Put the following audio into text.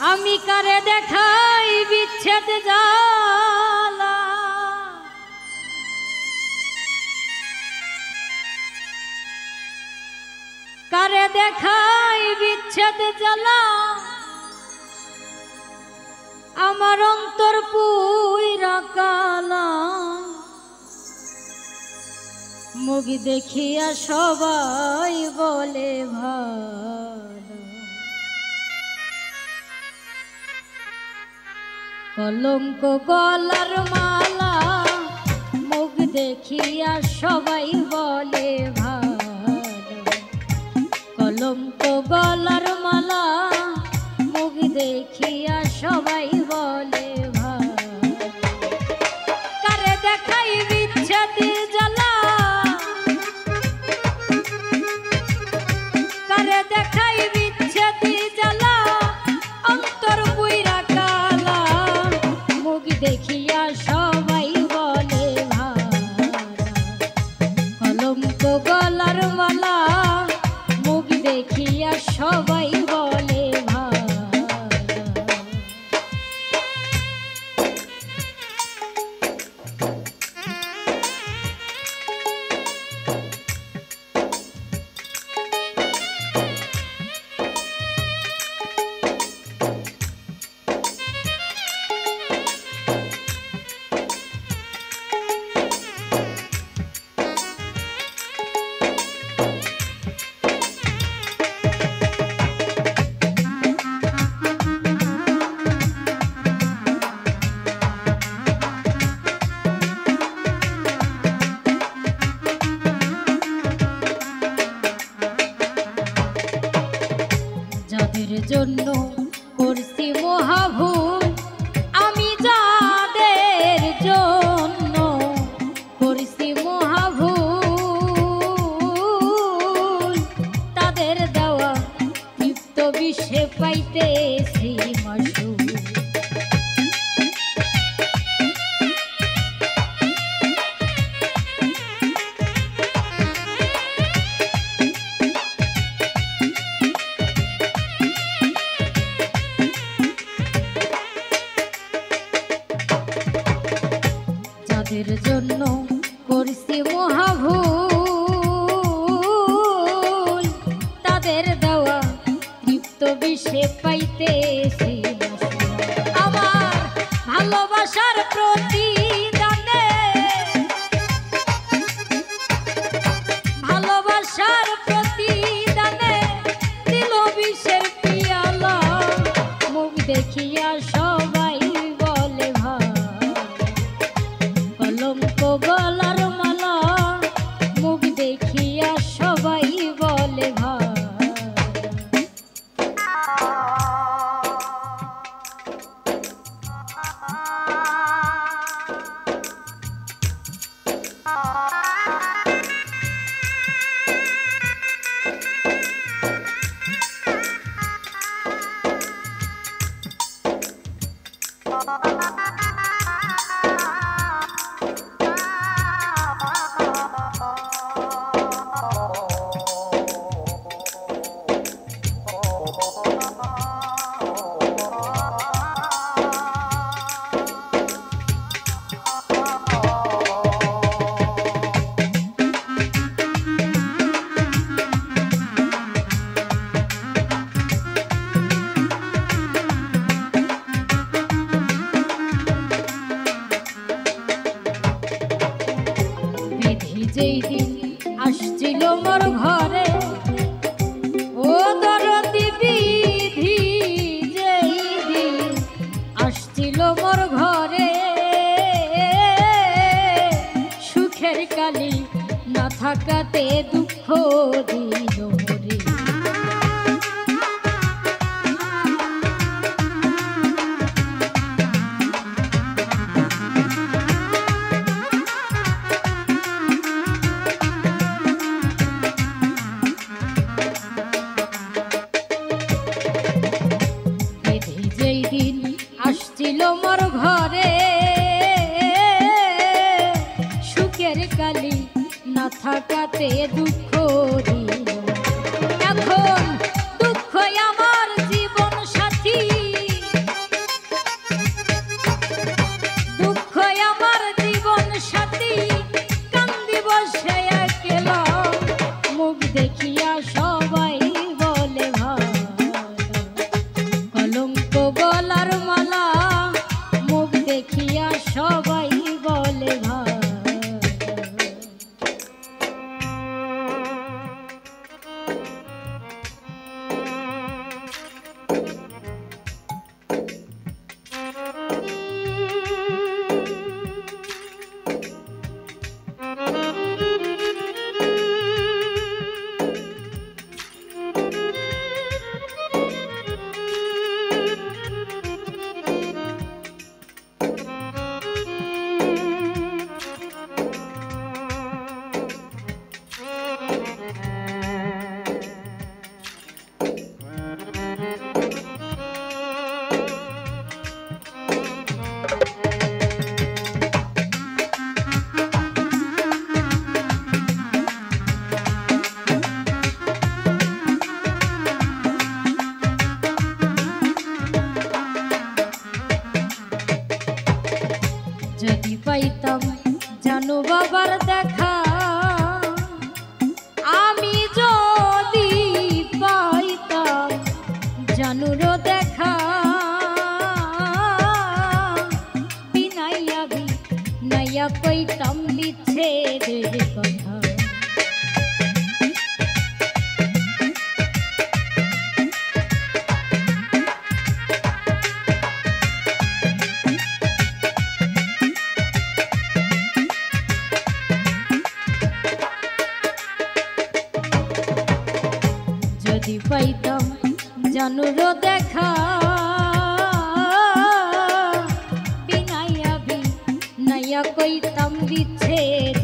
আমি কারে দেখাই বিচ্ছেদ জ্বালা, কারে দেখাই বিচ্ছেদ জ্বালা, আমার অন্তর পুইরা কালা। মুখ দেখিয়া সবাই বলে ভালো, কলঙ্ক গলার মালা। মুখ দেখিয়া সবাই বলে ভালো, কলঙ্ক গলার মালা। মুখ দেখিয়া সবাই বলে ভালো, কারে দেখাই বিচ্ছেদ জ্বালা, কারে দেখাই বিচ্ছেদ জ্বালা, অন্তর পুইরা কালা। মুখ দেখিয়া সবাই বলে ভালো, কলঙ্ক গলার মালা। মুখ দেখিয়া সবাই বলে ভালো। যাদের জন্য করছি মহাভুল, আমি যাদের জন্য করছি মহাভুল, তাদের দেওয়া তৃপ্ত বিষে পাইতেছি মাসুল। যাদের জন্য করছি মহাভুল, তাদের দেওয়া তৃপ্ত বিষে পাইতেছি আমার ভালোবাসার প্রতিদানে, ভালোবাসার প্রতিদানে দিল বিষের পিয়ালা। মুখ দেখিয়া সবাই বলে ভালো, কলঙ্ক গলার মালা। মুখ দেখিয়া সবাই বলে ভালো। যেই দিন আসছিল মোর ঘরে, ও দরদি বিধি, যেই দিন আসছিল মোর ঘরে, সুখের কালি না থাকাতে দুঃখ দিল মোরে। যেই দিন আসছিল মোর ঘরে, সুখের কালি না থাকাতে দুঃখ দিল পাইতাম জানু বাবার দেখা, আমি যদি পাইতাম জানুর দেখা, বিনাইয়া বিনাইয়া কইতাম বিচ্ছেদের কথা। যদি পাইতাম জানুর দেখা, বিনাইয়া বিনাইয়া কইতাম বিচ্ছেদ